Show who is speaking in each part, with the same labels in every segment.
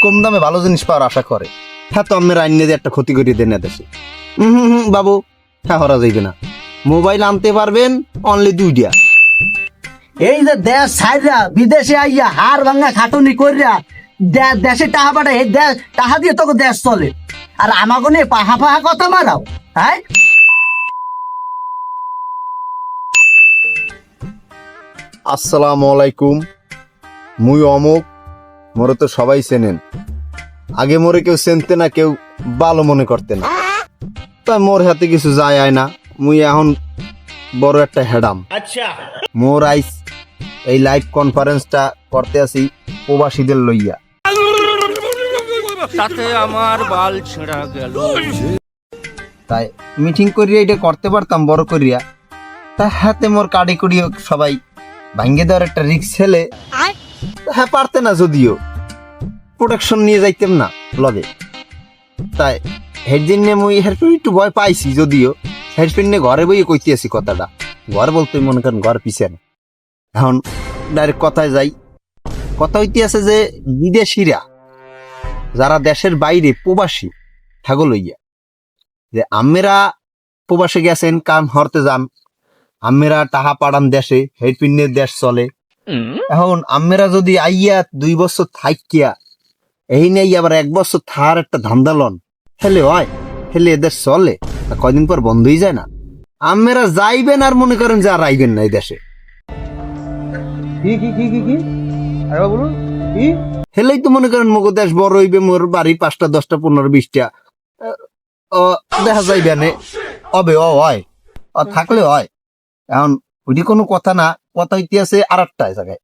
Speaker 1: কম দামে ভালো জিনিস পাওয়ার আশা করে। হ্যাঁ তো আমি আইন দিয়ে একটা ক্ষতি করিয়ে দেন দেশে। বাবু হ্যাঁ হরা যাইবে না। মোবাইল আনতে পারবেন অনলি 2টা।
Speaker 2: এই যে দেশ ছাইরা বিদেশে আইয়া হার ভাঙা খাটুনি করিয়া দেশে টাহা পাঠায়, এই দেশ টাহা দিয়ে তোকে দেশ চলে, আর আমাকে নিয়ে পাহা পাহা কথা মারাও। হ্যাঁ,
Speaker 1: আসসালামু আলাইকুম, মুই অমুক, মোরে তো সবাই চেনেন। আগে মোরে কেউ চেনতে না, কেউ ভালো মনে করতে না, তাই মোর হাতে কিছু যায় আয় না। মুই এখন বড় একটা হেডাম। মোর আইস এই লাইভ কনফারেন্সটা করতে আসি প্রবাসীদের লইয়া।
Speaker 3: তাতে আমার বাল ছেঁড়া গেল।
Speaker 1: তাই মিটিং করিয়া এটা করতে পারতাম বড় করিয়া, তা হাতে মোর কাড়ি করিয়া সবাই ভাঙ্গে দেওয়ার একটা রিস্ক ছেলে। হ্যাঁ পারতে না, যদিও প্রোটেকশন নিয়ে যাইতাম না লগে। তাই হেডজিন নিয়ে মুই হেডফোন একটু ভয় পাইছি, যদিও হেডফোন নিয়ে ঘরে বইয়ে কইতে আসি কথাটা। ঘর বলতে মনে করেন ঘর পিছনে। এখন ডাইরেক্ট কথায় যাই। কথা হইতে আছে যে বিদেশিরা যারা দেশের বাইরে প্রবাসী থাকো লইয়া, যে আমেরা প্রবাসে গেছেন, কাম হরতে যান, আমেরা টাহা পাড়ান দেশে, হেডপিনে দেশ চলে। এখন আমেরা যদি আইয়া 2 বছর থাইকিয়া এই নেই আবার 1 বছর থার একটা ধান্দা লন, হেলে হয়, হেলে এদের চলে, কয়দিন পর বন্ধ হয়ে যায় না। আমেরা যাইবেন আর মনে করেন যে আর আইবেন না এই দেশে। হেলেই তো মনে করেন মগো দেশ বড় হইবে, মোর বাড়ি 5টা 10টা 15 20টা দেখা যাইবে না, অবে হয় থাকলে হয়। এখন ওইটি কোনো কথা না, কথা হইতে আছে আর একটা জায়গায়।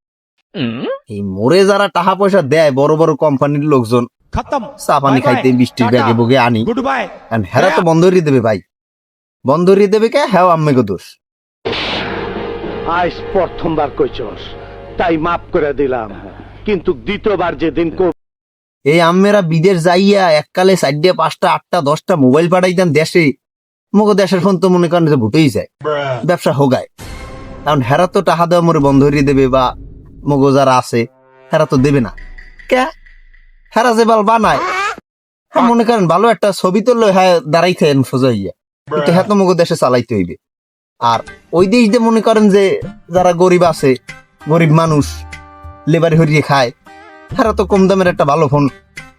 Speaker 1: এই মোরে যারা টাকা পয়সা দেয় বড় বড় কোম্পানির লোকজন, চা পানি খাইতে বৃষ্টির ব্যাগে বগে আনি, হেরা তো বন্ধ হরিয়ে দেবে ভাই, বন্ধ হরিয়ে দেবে কে? হ্যাঁ আম্মেগো দোষ।
Speaker 4: আজ প্রথমবার কইছস তাই মাফ করে দিলাম, কিন্তু দ্বিতীয়বার যেদিন
Speaker 1: এই আম্মেরা বিদেশ যাইয়া এককালে 4টা 5টা 8টা 10টা মোবাইল পাঠাইতেন দেশে, মগো দেশের ফোন তো মনে করেন যে ভুটেই যায়, ব্যবসা হোগায়। কারণ হেরা তো টাকা দেওয়া মোরে বন্ধ হরিয়ে দেবে, বা মগো যারা আছে হেরা তো দেবে না। কে হেরা যে বাল বানায়, মনে করেন ভালো একটা ছবি তুললে হ্যাঁ দাঁড়াইতে সোজা হইয়া, কিন্তু হ্যাঁ তো মগো দেশে চালাইতে হইবে। আর ওই দেশ দিয়ে মনে করেন যে যারা গরিব আছে, গরিব মানুষ লেবারি হরিয়ে খায়, হেরা তো কম দামের একটা ভালো ফোন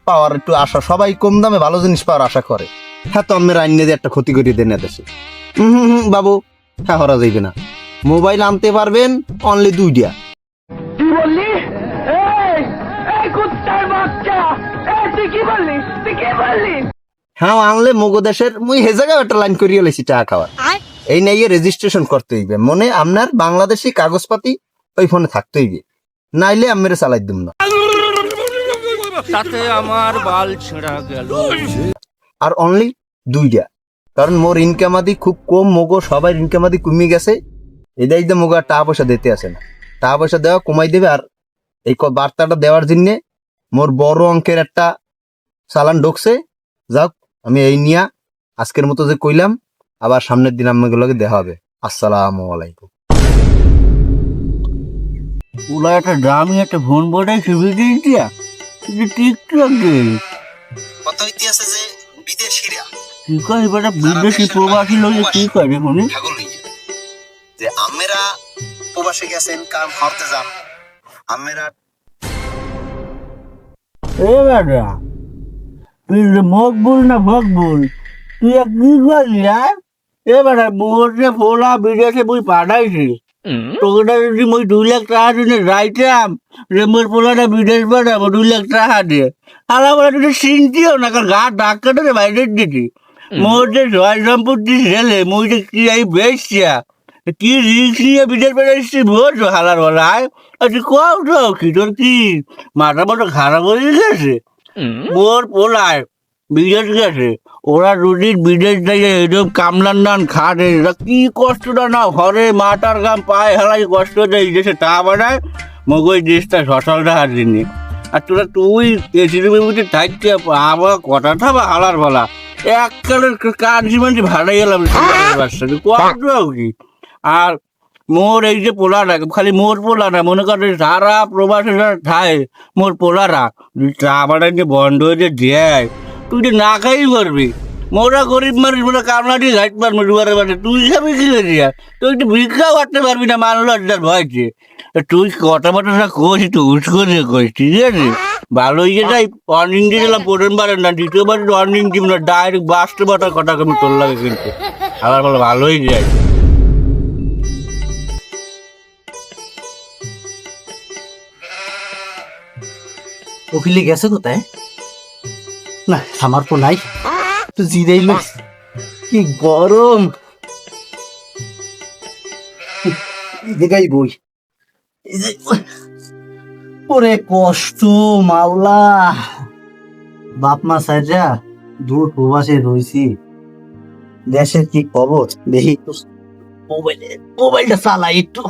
Speaker 1: পাওয়ার একটু আশা, সবাই কম দামে ভালো জিনিস পাওয়ার আশা করে। হ্যাঁ তো আমের আইন দিয়ে একটা ক্ষতি করিয়ে দেন দেশে। বাবু হ্যাঁ হরা যাইবে না। মোবাইল আনতে পারবেন অনলি 2টা।
Speaker 4: কি বললি? এই কুত্তার বাচ্চা, তুই কি বললি? তুই কি বললি?
Speaker 1: হ্যাঁ আনলে মগো দেশের মুই হে জায়গায় একটা লাইন করিয়ে লাইছি টাকা খাওয়ার। এই নিয়ে রেজিস্ট্রেশন করতে হইবে, মনে আপনার বাংলাদেশি কাগজপাতি ওই ফোনে থাকতে হইবে, নাইলে আমি চালাই দিব না।
Speaker 3: তাতে আমার বাল ছেঁড়া গেল।
Speaker 1: আর অনলি 2টা, কারণ মোর ইনকাম আদি খুব কম, মগো সবাই ইনকাম আদি কমে গেছে। এদাই যে মগো আর টাকা পয়সা দিতে আসে না, টাকা পয়সা দেওয়া কমাই দেবে। আর এই বার্তাটা দেওয়ার জন্য মোর বড় অঙ্কের একটা চালান ঢুকছে। যাক আমি এই নিয়া আজকের মতো যে কইলাম, আবার সামনের দিন আমাগুলোকে দেখা হবে। আসসালামু আলাইকুম।
Speaker 2: ওলা একটা গ্রামে একটা ফোন বোর্ডে সুবিধা দিয়া টিকটক গেম
Speaker 1: কথা হইতে আছে যে বিদেশিরা
Speaker 2: কি কয়, বেটা বিদেশি প্রবাসী লোক কি করে শুনি,
Speaker 1: যে আমেরা প্রবাসে গেছেন, কাম হরতে যান, আমেরা
Speaker 2: এ বেটা তুই মকবুল না ফকবুল, তুই কি করলি? এ বেটা মোটে ফোলা বিদেশে বই পাঠাইছি, তোকে যদি মই 2 লাখ টাকা দিনে যাইতাম রে, মোর পোলাটা বিদেশ পাঠাবো 2 লাখ টাকা দিয়ে, আলা বলে তুই চিন্তিও না, কারণ গা ডাক কাটে বাইরে দিতি। মোর যে জয় সম্পত্তি ছেলে, মুই যে কি এই বেশিয়া কি রিক্স নিয়ে বিদেশ পাঠাইছি বোঝো হালার বলায়। তুই কও তো কি, তোর কি মাথা মতো খারাপ হয়ে গেছে? মোর পোলায় বিদেশ গেছে, ওরা রুটির বিদেশ যাইয়ে এরকম কামলার নান খাটে, কি কষ্টটা না, ঘরে মাটার গাম পায়ে হেলাই কষ্ট দেয়, দেশে টা বানায় মগজ দেশটা সচল রাখার জন্য। আর তোরা তুই এসির বিভূতি থাকতে আবার কথা থাবা হালার বলা, এককালের কাজ জীবন ভাড়াই গেলাম কি। আর মোর এই যে পোলাটা খালি মোর পোলা না, মনে করে সারা প্রবাসীরা খায় মোর পোলারা চা বানাইতে বন্ধ হয়ে দেয়, তুই যে না খাই করবি। মোরা গরিব মানুষ, মোরা কামলাটি ঘাট পারবো দুয়ারে বাড়ি, তুই খাবি কি দিয়া? তুই একটু ভিক্ষাও করতে পারবি না মান লজ্জার ভয়ছে। তুই কথা বার্তা কোষ একটু হুস করে কোষ, ঠিক আছে? ভালো ইয়ে যাই ওয়ার্নিং দিয়ে গেলাম প্রথমবারে না, দ্বিতীয়বার ওয়ার্নিং দিব না, ডাইরেক্ট বাস্ট বাটার কথা আমি তোর লাগে কিন্তু আবার বলো ভালোই যায়।
Speaker 5: উকিলে গেছে কোথায়? না আমার তো নাই, তো জিরেই না, কি গরম। দেখাই বই, ওরে কষ্ট মাওলা। বাপ মা সাইজা দূর প্রবাসে রয়েছি, দেশের কি খবর দেখি একটু। মোবাইলটা চালাই একটু।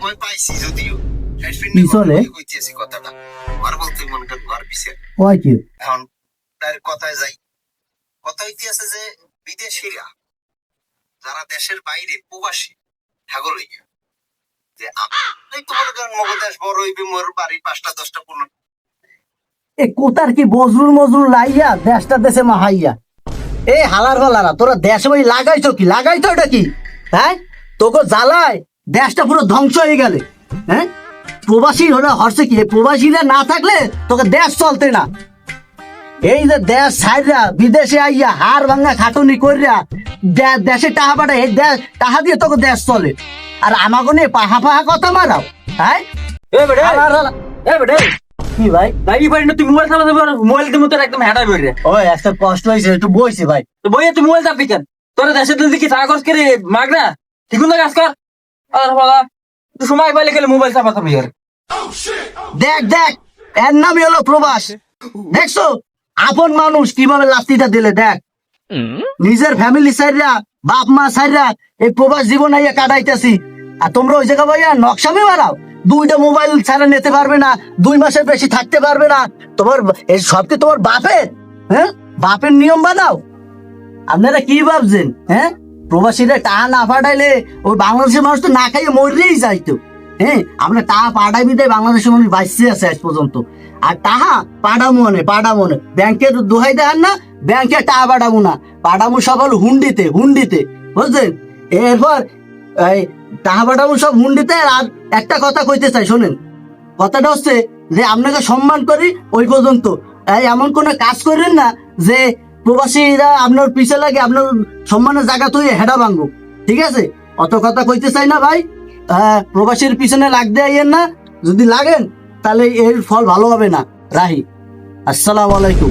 Speaker 1: মই পাইছি যদিও
Speaker 5: কি চলে?
Speaker 1: কইতেছি কথাটা আর বলতে মনে কর ঘর পিছে
Speaker 5: হয় কি?
Speaker 1: এখন তার কথায় যাই। কথা হইতে আছে যে বিদেশিরা যারা দেশের বাইরে প্রবাসী হাগল হইয়া যে এই তোমার মগজ দেশ বড় হইবে, মোর বাড়ি 5টা 10টা 15
Speaker 5: এ কোতার কি বজরুল মজরুল লাইয়া দেশটা দেশে মাহাইয়া। এ হালার ফালারা, তোরা দেশে ওই লাগাইছো কি? লাগাইছো এটা কি? হ্যাঁ, তোকে জ্বালায় দেশটা পুরো ধ্বংস হয়ে গেলে। হ্যাঁ, প্রবাসী ওরা হরছে কি? প্রবাসীরা না থাকলে তোকে দেশ চলতে না। এই যে দেশ ছাইরা বিদেশে আইয়া হার ভাঙা খাটুনি করিয়া দেশে টাহা পাঠায়, এই দেশ টাহা দিয়ে তোকে দেশ চলে, আর আমাকে নিয়ে পাহা পাহা কথা মারাও। হ্যাঁ কি ভাই?
Speaker 6: লাইভি পারি না, তুই মোবাইল চালাতে পারো? মোবাইল তুমি তোর একদম হেঁটা বের রে।
Speaker 5: ওই একটা কষ্ট হয়েছে, একটু বইছি ভাই।
Speaker 6: তো বইয়ে তুই মোবাইল চাপবি কেন? তোর দেশের দিকে চা খরচ করে মাগ না, ঠিক না কাজ কর। আর বাবা তুই সময় পাইলে গেলে মোবাইল চাপা থাকবি আর।
Speaker 5: দেখ দেখ, এর নামই হলো প্রবাস। দেখছো আপন মানুষ কিভাবে লাস্তিটা দিলে? দেখ, নিজের ফ্যামিলি সাইডরা, বাপ মা সাইডরা এই প্রবাস জীবন আইয়া কাটাইতেছি, আর তোমরা ওই জায়গা ভাইয়া নকশামে মারাও। 2টা মোবাইল ছাড়া নিতে পারবে না, 2 মাসের বেশি থাকতে পারবে না। তোমার এই সব কি তোমার বাপের? হ্যাঁ, বাপের নিয়ম বানাও। আপনারা কি ভাবছেন? হ্যাঁ, প্রবাসীরা টাকা না পাঠাইলে ওই বাংলাদেশের মানুষ তো না খাইয়ে মরেই যাইতো। হ্যাঁ, আমরা টাকা পাঠাইবি দেয়, বাংলাদেশের মানুষ বাঁচতে আছে আজ পর্যন্ত। আর টাকা পাঠামো না, ব্যাংকে দোহাই দেন না, ব্যাংকে টাকা পাঠামো সব হলো হুন্ডিতে, বুঝলেন? এরপর এই টাকা পাঠামো সব হুন্ডিতে। আর একটা কথা কইতে চাই, শোনেন। কথাটা হচ্ছে যে আপনাকে সম্মান করি ওই পর্যন্ত, এমন কোনো কাজ করেন না যে প্রবাসীরা আপনার পিছে লাগে আপনার সম্মানের জায়গা তুই হেডা ভাঙবো, ঠিক আছে? অত কথা কইতে চাই না ভাই। প্রবাসীর পিছনে লাগতে আইয়েন না, যদি লাগেন তাহলে এর ফল ভালো হবে না। রাহি, আসসালামু আলাইকুম।